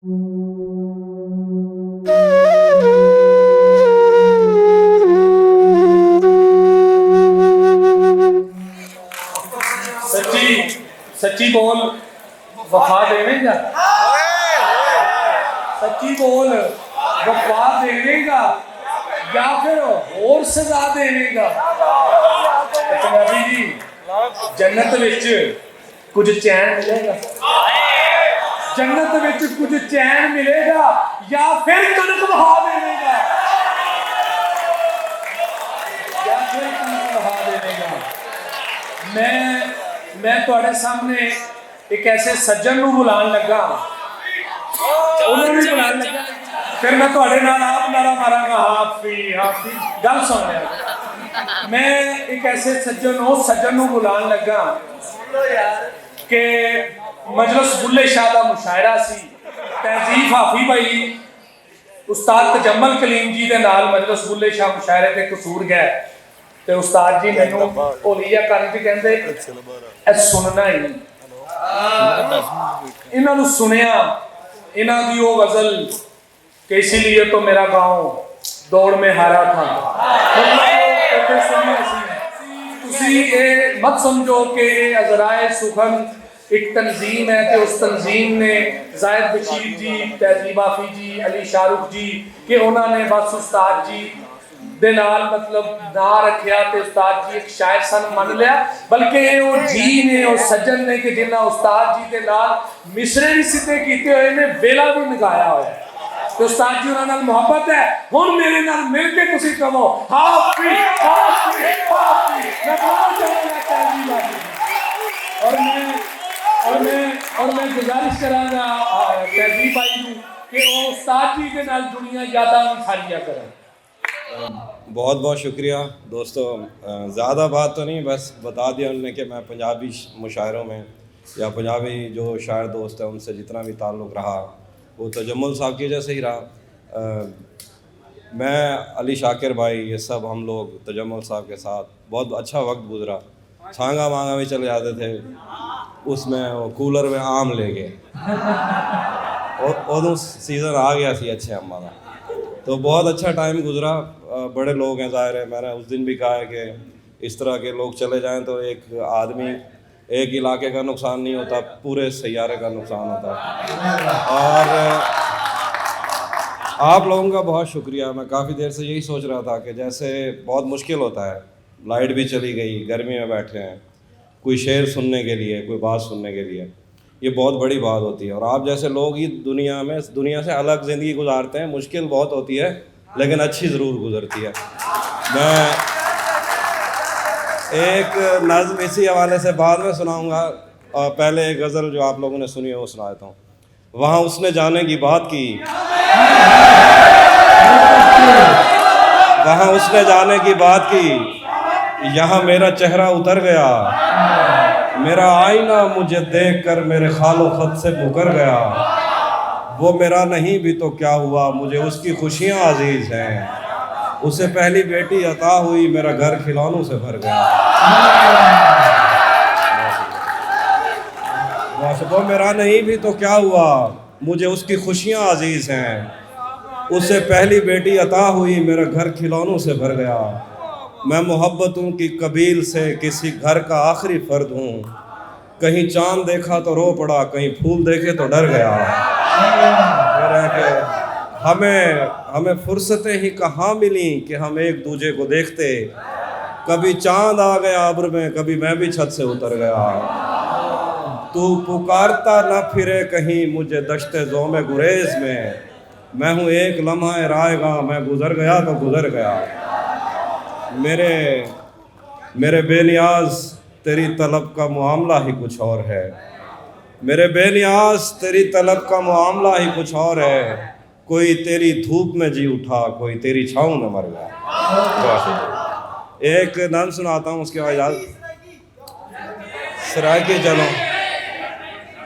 सच्ची सच्ची बोल, वफा देवेगा? सच्ची बोल, वफा देवेगा या फिर और सजा देवेगा? पंजाबी जी, जन्नत विच कुछ चैन मिलेगा? जन्नत विच कुछ चैन मिलेगा या फिर कनक बहा देवेगा? या फिर कनक बहा देवेगा? मैं तुहाडे सामने एक ऐसे सज्जन नूं बुलाण लगा, उन्होंने भी बुलाण लगा, फिर मैं तुहाडे नाल आप नारा मारांगा, हाफी हाफी। गल सुन लिया, मैं एक ऐसे सज्जन नूं बुलाण लगा कि मजलिस बुल्ले शाह दा मुशायरा सी, तहजीब हाफी भाई उस्ताद तजम्मल कलीम जी दे नाल मजलिस बुल्ले शाह मुशायरे ते कसूर गए ते उस्ताद जी मैनू होलिया कर के कहंदे ए सुनना ही नहीं। इन्हां नूं सुनिया, इन्हां दी ओ गजल कि इसीलिए तो मेरा गांव दौड़ में हारा था, तुसी ये मत समझो कि अजराए सुखन एक तंजीम है कि उस तंजीम ने जायद बशीर जी, तहजीब हाफी जी, अली शाहरुख जी कि उन्होंने बस उस्ताद जी दे नाल मतलब ना रखिया ते उस्ताद जी एक शायर सन मन लिया, बल्कि वो जी ने वो सज्जन ने कि जिन्ना उस्ताद जी दे नाल मिसरे भी सीधे कीते हुए ने, बेला भी निगाया हुआ तो उस्ताद जी उन्हां नाल मोहब्बत है। हुण मेरे नाल मिल के तुसीं कहो हाफी हाफी हाफी, मैं बहुत चाहूंगा तहजीब हाफी और मैं गुजारिश करांगा तहजीब भाई नूं कि वो उस्ताद जी के नाल दुनिया यादां सारियां करन। बहुत बहुत शुक्रिया दोस्तों। ज़्यादा बात तो नहीं, बस बता दिया उन्होंने कि मैं पंजाबी मुशायरों में या पंजाबी जो शायर दोस्त हैं उनसे जितना भी ताल्लुक़ रहा वो तजम्मुल साहब की वजह से ही रहा। मैं अली शाकिर भाई ये सब हम लोग तजम्मुल साहब के साथ बहुत अच्छा वक्त गुजरा। छांगा मांगा भी चले जाते थे, उसमें वो कूलर में आम ले गए और सीज़न आ गया सी अच्छे अम्मा का, तो बहुत अच्छा टाइम गुजरा। बड़े लोग हैं, ज़ाहिर है मैंने उस दिन भी कहा है कि इस तरह के लोग चले जाएं तो एक आदमी एक इलाके का नुकसान नहीं होता, पूरे सैयारे का नुकसान होता है। और आप लोगों का बहुत शुक्रिया। मैं काफ़ी देर से यही सोच रहा था कि जैसे बहुत मुश्किल होता है, लाइट भी चली गई, गर्मी में बैठे हैं, कोई शेर सुनने के लिए, कोई बात सुनने के लिए, ये बहुत बड़ी बात होती है। और आप जैसे लोग ही दुनिया से अलग ज़िंदगी गुजारते हैं, मुश्किल बहुत होती है लेकिन अच्छी ज़रूर गुजरती है। मैं एक नज़्म इसी हवाले से बाद में सुनाऊंगा, और पहले एक गज़ल जो आप लोगों ने सुनी है वो सुना देता हूँ। वहाँ उसने जाने की बात की, वहाँ उसने जाने की बात की, यहाँ मेरा चेहरा उतर गया, मेरा आईना मुझे देखकर मेरे खालो खत से मुकर गया। वो मेरा नहीं भी तो क्या हुआ, मुझे उसकी खुशियाँ अजीज़ हैं, उसे पहली बेटी अता हुई, मेरा घर खिलौनों से भर गया। वो मेरा नहीं भी तो क्या हुआ, मुझे उसकी खुशियाँ अजीज़ हैं, उसे पहली बेटी अता हुई, मेरा घर खिलौनों से भर गया। मैं मोहब्बतों की कबील से किसी घर का आखिरी फर्द हूँ, कहीं चांद देखा तो रो पड़ा, कहीं फूल देखे तो डर गया। हमें फुर्सतें ही कहाँ मिली कि हम एक दूजे को देखते, कभी चांद आ गया अब्र में, कभी मैं भी छत से उतर गया। तू पुकारता न फिरे कहीं मुझे दश्ते ज़ोमे गुरेज में, मैं हूँ एक लम्हा रायगा, मैं गुज़र गया तो गुज़र गया। मेरे बेनियाज तेरी तलब का मामला ही कुछ और है, मेरे बेनियाज तेरी तलब का मामला ही कुछ और है, कोई तेरी धूप में जी उठा, कोई तेरी छाँव में मर गया। एक नाम सुनाता हूँ, उसके बाद सरायकी चलो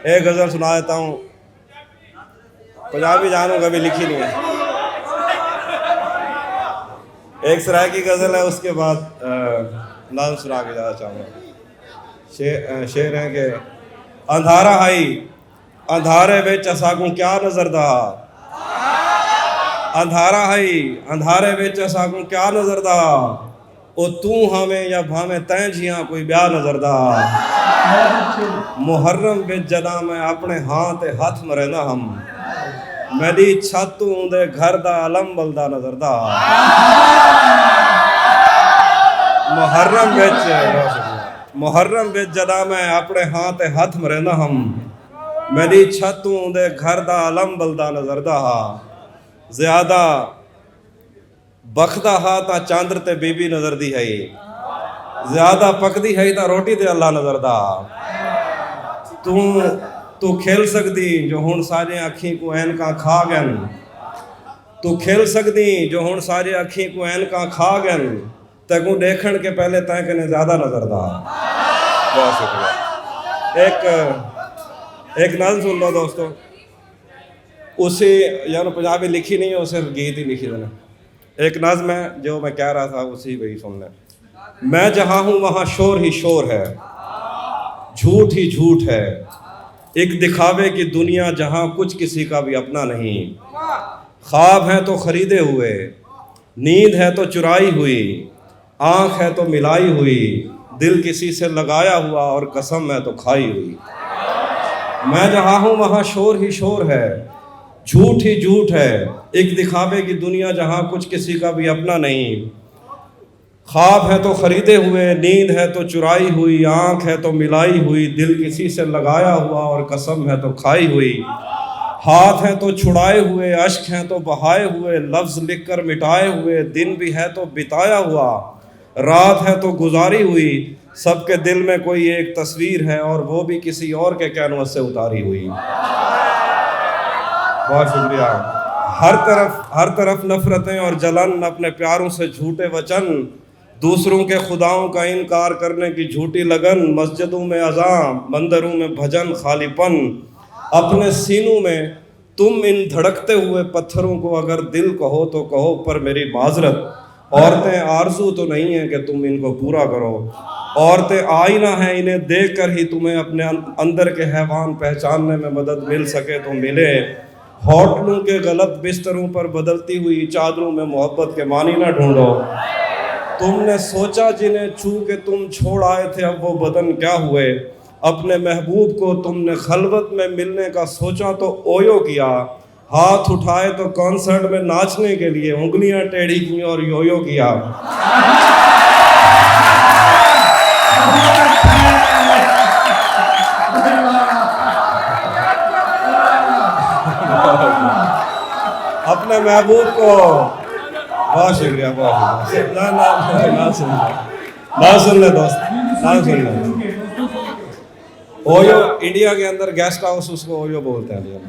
एक गज़ल सुना देता हूँ, पंजाबी जानू कभी लिखी नहीं है। एक सरायकी गज़ल है, उसके बाद नाम सुना के ज़्यादा चाहूँगा। शेर है कि अंधारा आई अंधारे विच असाकू क्या नजरदा, अंधारा है अंधारे विच असाकू क्या नजरदा, ओ तू हमें या भावे तैं जिया कोई ब्याह नजरदा। मुहर्रम विच जदा मैं अपने हां ते हथ मरेंदा हम, मेरी छत उंदे घर दा अलम बलदा नजरदा। मुहर्रम विच जदा मैं अपने हां ते हथ मरेंदा हम, मेरी छत उंदे घर दा अलम बलदा नजरदा। ज्यादा बखदा हा ता चांदर ते बीबी नजरदी है, ज्यादा पकदी है ता रोटी ते अल्लाह नजरदा। तू खेल सकदी जो हुण सारे अखी को ऐनका खा गन, तू खेल सकदी जो हुण सारे अखी को ऐनका खा गन, तकू देखण के पहले तैं कने ज्यादा नजरदा। बहुत शुक्रिया। एक नज़म सुन लो दोस्तों, उसे यानी पंजाबी लिखी नहीं है, उसे गीत ही लिखी मैंने। एक नज़म है जो मैं कह रहा था उसी वही सुन लें। मैं जहाँ हूँ वहाँ शोर ही शोर है, झूठ ही झूठ है, एक दिखावे की दुनिया जहाँ कुछ किसी का भी अपना नहीं। ख्वाब है तो खरीदे हुए, नींद है तो चुराई हुई, आँख है तो मिलाई हुई, दिल किसी से लगाया हुआ और कसम है तो खाई हुई। मैं जहाँ हूँ वहाँ शोर ही शोर है, झूठ ही झूठ है, एक दिखावे की दुनिया जहाँ कुछ किसी का भी अपना नहीं। ख्वाब है तो खरीदे हुए, नींद है तो चुराई हुई, आँख है तो मिलाई हुई, दिल किसी से लगाया हुआ और कसम है तो खाई हुई। हाथ हैं तो छुड़ाए हुए, अश्क हैं तो बहाए हुए, लफ्ज़ लिख कर मिटाए हुए, दिन भी है तो बिताया हुआ, रात है तो गुजारी हुई। सबके दिल में कोई एक तस्वीर है और वो भी किसी और के कैनवस से उतारी हुई। बहुत शुक्रिया। हर तरफ नफरतें और जलन, अपने प्यारों से झूठे वचन, दूसरों के खुदाओं का इनकार करने की झूठी लगन, मस्जिदों में अज़ान, मंदिरों में भजन, खालीपन, अपने सीनों में तुम इन धड़कते हुए पत्थरों को अगर दिल कहो तो कहो, पर मेरी माजरत औरतें आरजू तो नहीं है कि तुम इनको पूरा करो। औरतें आईना हैं, इन्हें देख कर ही तुम्हें अपने अंदर के हैवान पहचानने में मदद मिल सके तो मिले। होटलों के गलत बिस्तरों पर बदलती हुई चादरों में मोहब्बत के मानी ना ढूंढो। तुमने सोचा जिन्हें छू के तुम छोड़ आए थे, अब वो बदन क्या हुए। अपने महबूब को तुमने खलवत में मिलने का सोचा तो ओयो किया, हाथ उठाए तो कॉन्सर्ट में नाचने के लिए उंगलियां टेढ़ी की और योयो किया। अपने महबूब को बहुत शुक्रिया, बहुत शुक्रिया। ना सुन ले दोस्त, ना सुन ले। ओयो इंडिया के अंदर गेस्ट हाउस उसको ओयो बोलते हैं।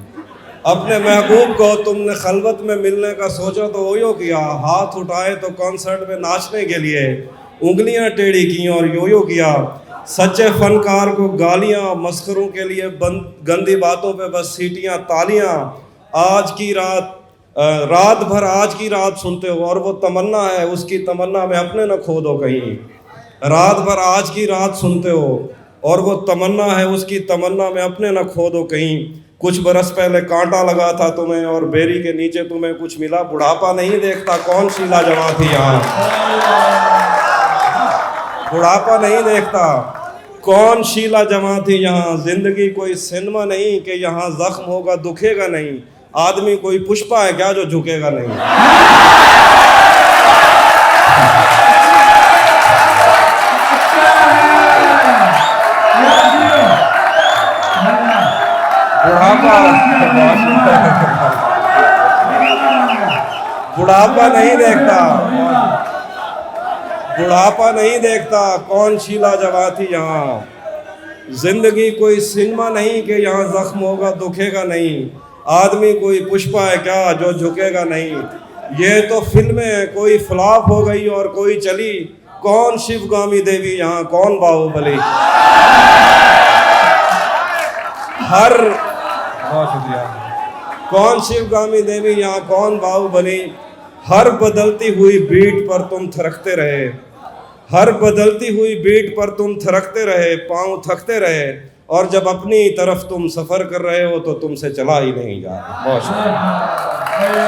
अपने महबूब को तुमने खलवत में मिलने का सोचा तो ओयो किया, हाथ उठाए तो कॉन्सर्ट में नाचने के लिए उंगलियां टेढ़ी की और योयो किया। सच्चे फनकार को गालियां, मस्खरों के लिए गंदी बातों पे बस सीटियां, तालियां। आज की रात भर आज की रात सुनते हो और वो तमन्ना है, उसकी तमन्ना में अपने न खो दो कहीं। रात भर आज की रात सुनते हो और वो तमन्ना है, उसकी तमन्ना में अपने न खो दो कहीं। कुछ बरस पहले कांटा लगा था तुम्हें और बेरी के नीचे तुम्हें कुछ मिला। बुढ़ापा नहीं देखता कौन शीला जवां थी यहाँ, बुढ़ापा नहीं देखता कौन शीला जवां थी यहाँ। जिंदगी कोई सिनेमा नहीं कि यहाँ जख्म होगा दुखेगा नहीं। आदमी कोई पुष्पा है क्या जो झुकेगा नहीं। बुढ़ापा नहीं देखता, बुढ़ापा नहीं देखता कौन शीला जवां थी यहाँ। जिंदगी कोई सिनेमा नहीं कि यहाँ जख्म होगा दुखेगा नहीं। आदमी कोई पुष्पा है क्या जो झुकेगा नहीं। ये तो फिल्में हैं, कोई फ्लॉप हो गई और कोई चली। कौन शिवगामी देवी यहाँ, कौन बाहुबली। बहुत शुक्रिया। कौन शिवगामी देवी यहाँ, कौन बाहुबली। हर बदलती हुई बीट पर तुम थरकते रहे, हर बदलती हुई बीट पर तुम थरकते रहे, पाँव थकते रहे। और जब अपनी तरफ तुम सफ़र कर रहे हो तो तुमसे चला ही नहीं जा रहा। बहुत शुक्रिया।